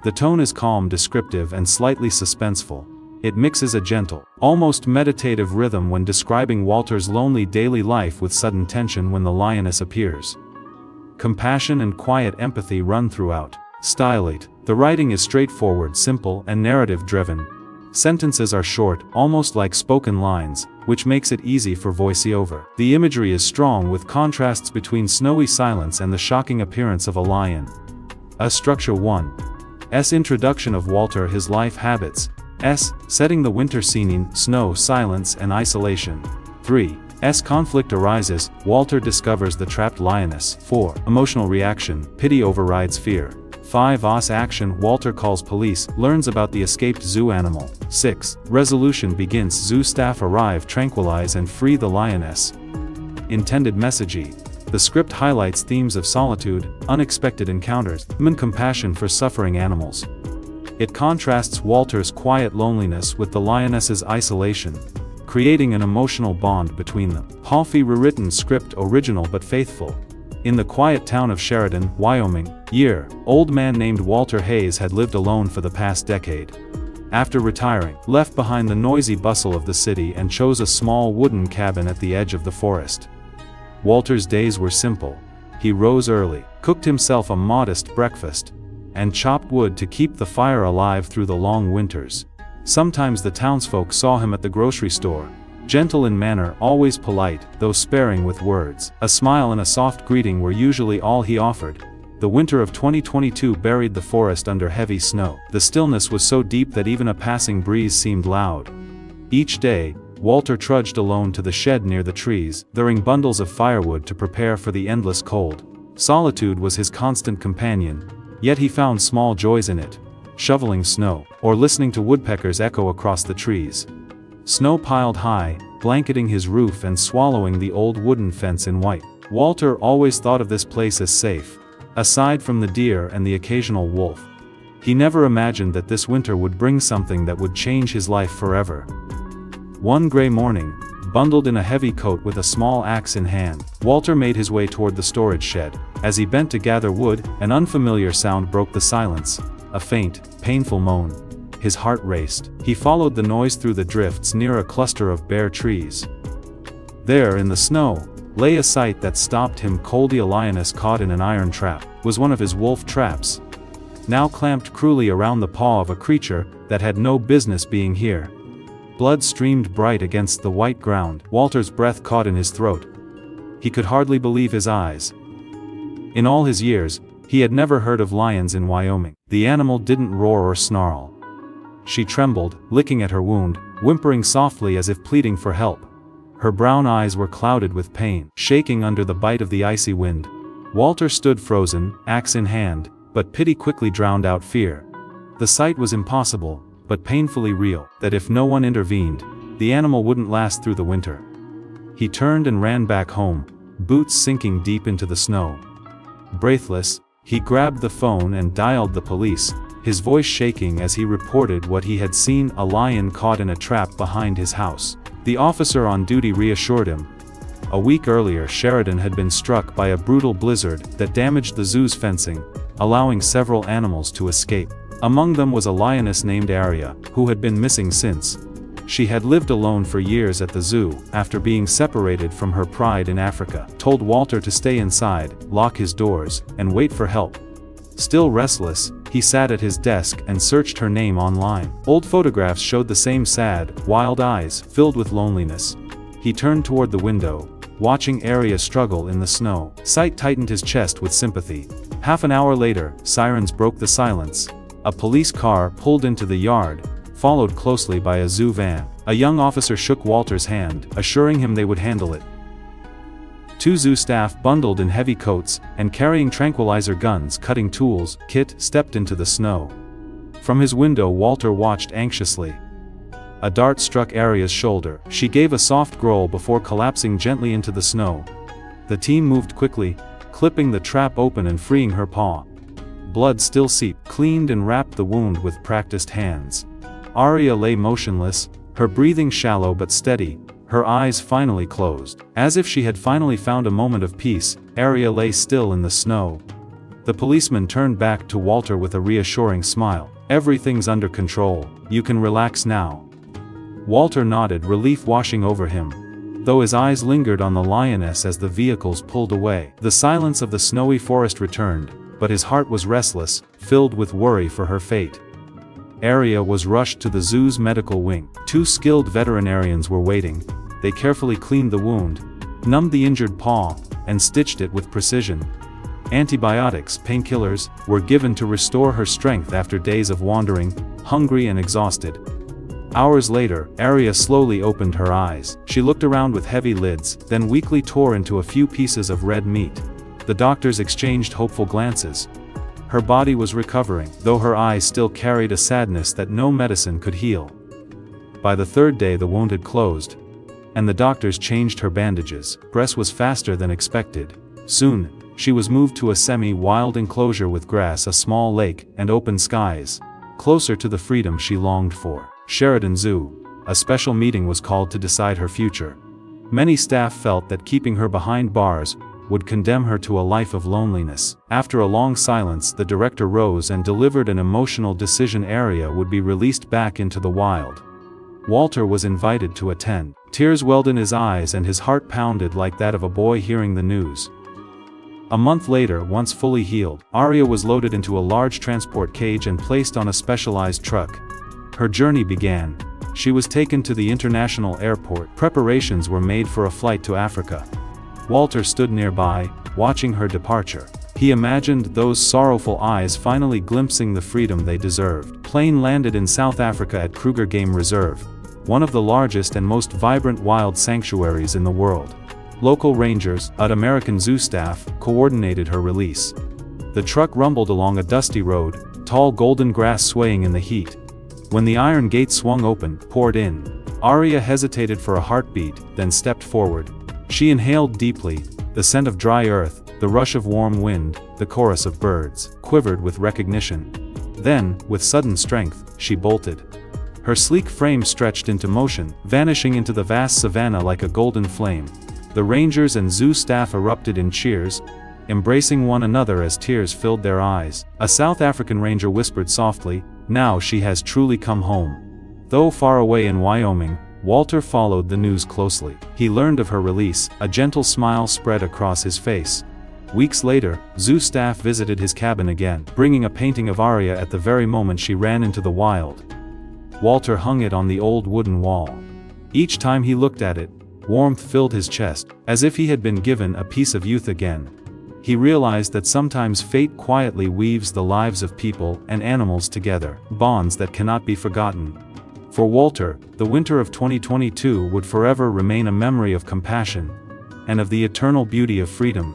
The tone is calm, descriptive, and slightly suspenseful. It mixes a gentle, almost meditative rhythm when describing Walter's lonely daily life with sudden tension when the lioness appears. Compassion and quiet empathy run throughout. Style 8. The writing is straightforward, simple, and narrative-driven. Sentences are short, almost like spoken lines, which makes it easy for voiceover. The imagery is strong with contrasts between snowy silence and the shocking appearance of a lion. Structure 1. Introduction of Walter, his life habits. Setting the winter scene, snow, silence, and isolation. 3. Conflict arises, Walter discovers the trapped lioness. 4. Emotional reaction, pity overrides fear. 5. Action, Walter calls police, learns about the escaped zoo animal. 6. Resolution begins, zoo staff arrive, tranquilize and free the lioness. Intended message. The script highlights themes of solitude, unexpected encounters, human compassion for suffering animals. It contrasts Walter's quiet loneliness with the lioness's isolation, creating an emotional bond between them. Halfie rewritten script, original but faithful. In the quiet town of Sheridan, Wyoming, old man named Walter Hayes had lived alone for the past decade. After retiring, left behind the noisy bustle of the city and chose a small wooden cabin at the edge of the forest. Walter's days were simple. He rose early, cooked himself a modest breakfast, and chopped wood to keep the fire alive through the long winters. Sometimes the townsfolk saw him at the grocery store, gentle in manner, always polite, though sparing with words. A smile and a soft greeting were usually all he offered. The winter of 2022 buried the forest under heavy snow. The stillness was so deep that even a passing breeze seemed loud. Each day, Walter trudged alone to the shed near the trees, throwing bundles of firewood to prepare for the endless cold. Solitude was his constant companion, yet he found small joys in it. Shoveling snow, or listening to woodpeckers echo across the trees. Snow piled high, blanketing his roof and swallowing the old wooden fence in white. Walter always thought of this place as safe, aside from the deer and the occasional wolf. He never imagined that this winter would bring something that would change his life forever. One gray morning, bundled in a heavy coat with a small axe in hand, Walter made his way toward the storage shed. As he bent to gather wood, an unfamiliar sound broke the silence, a faint, painful moan. His heart raced. He followed the noise through the drifts near a cluster of bare trees. There in the snow, lay a sight that stopped him cold. A lioness caught in an iron trap, was one of his wolf traps, now clamped cruelly around the paw of a creature that had no business being here. Blood streamed bright against the white ground. Walter's breath caught in his throat. He could hardly believe his eyes. In all his years, he had never heard of lions in Wyoming. The animal didn't roar or snarl. She trembled, licking at her wound, whimpering softly as if pleading for help. Her brown eyes were clouded with pain, shaking under the bite of the icy wind. Walter stood frozen, axe in hand, but pity quickly drowned out fear. The sight was impossible, but painfully real, that if no one intervened, the animal wouldn't last through the winter. He turned and ran back home, boots sinking deep into the snow. Breathless, he grabbed the phone and dialed the police, his voice shaking as he reported what he had seen: a lion caught in a trap behind his house. The officer on duty reassured him. A week earlier, Sheridan had been struck by a brutal blizzard that damaged the zoo's fencing, allowing several animals to escape. Among them was a lioness named Aria, who had been missing since. She had lived alone for years at the zoo, after being separated from her pride in Africa. Told Walter to stay inside, lock his doors, and wait for help. Still restless, he sat at his desk and searched her name online. Old photographs showed the same sad, wild eyes, filled with loneliness. He turned toward the window, watching Aria struggle in the snow. Sight tightened his chest with sympathy. Half an hour later, sirens broke the silence. A police car pulled into the yard, followed closely by a zoo van. A young officer shook Walter's hand, assuring him they would handle it. Two zoo staff, bundled in heavy coats, and carrying tranquilizer guns, cutting tools, kit, stepped into the snow. From his window, Walter watched anxiously. A dart struck Aria's shoulder. She gave a soft growl before collapsing gently into the snow. The team moved quickly, clipping the trap open and freeing her paw. Blood still seeped, cleaned and wrapped the wound with practiced hands. Aria lay motionless, her breathing shallow but steady, her eyes finally closed. As if she had finally found a moment of peace, Aria lay still in the snow. The policeman turned back to Walter with a reassuring smile. "Everything's under control, you can relax now." Walter nodded, relief washing over him, though his eyes lingered on the lioness as the vehicles pulled away. The silence of the snowy forest returned, but his heart was restless, filled with worry for her fate. Aria was rushed to the zoo's medical wing. 2 skilled veterinarians were waiting. They carefully cleaned the wound, numbed the injured paw, and stitched it with precision. Antibiotics, painkillers, were given to restore her strength after days of wandering, hungry and exhausted. Hours later, Aria slowly opened her eyes. She looked around with heavy lids, then weakly tore into a few pieces of red meat. The doctors exchanged hopeful glances. Her body was recovering, though her eyes still carried a sadness that no medicine could heal. By the 3rd day the wound had closed, and the doctors changed her bandages. Progress was faster than expected. Soon, she was moved to a semi-wild enclosure with grass, a small lake, and open skies, closer to the freedom she longed for. Sheridan Zoo. A special meeting was called to decide her future. Many staff felt that keeping her behind bars would condemn her to a life of loneliness. After a long silence, the director rose and delivered an emotional decision. Aria would be released back into the wild. Walter was invited to attend. Tears welled in his eyes and his heart pounded like that of a boy hearing the news. A month later, once fully healed, Aria was loaded into a large transport cage and placed on a specialized truck. Her journey began. She was taken to the international airport. Preparations were made for a flight to Africa. Walter stood nearby, watching her departure. He imagined those sorrowful eyes finally glimpsing the freedom they deserved. Plane landed in South Africa at Kruger Game Reserve, one of the largest and most vibrant wild sanctuaries in the world. Local rangers, and American zoo staff, coordinated her release. The truck rumbled along a dusty road, tall golden grass swaying in the heat. When the iron gate swung open, poured in, Aria hesitated for a heartbeat, then stepped forward. She inhaled deeply, the scent of dry earth, the rush of warm wind, the chorus of birds, quivered with recognition. Then, with sudden strength, she bolted. Her sleek frame stretched into motion, vanishing into the vast savanna like a golden flame. The rangers and zoo staff erupted in cheers, embracing one another as tears filled their eyes. A South African ranger whispered softly, "Now she has truly come home." Though far away in Wyoming, Walter followed the news closely. He learned of her release, a gentle smile spread across his face. Weeks later, zoo staff visited his cabin again, bringing a painting of Aria at the very moment she ran into the wild. Walter hung it on the old wooden wall. Each time he looked at it, warmth filled his chest, as if he had been given a piece of youth again. He realized that sometimes fate quietly weaves the lives of people and animals together, bonds that cannot be forgotten. For Walter, the winter of 2022 would forever remain a memory of compassion, and of the eternal beauty of freedom.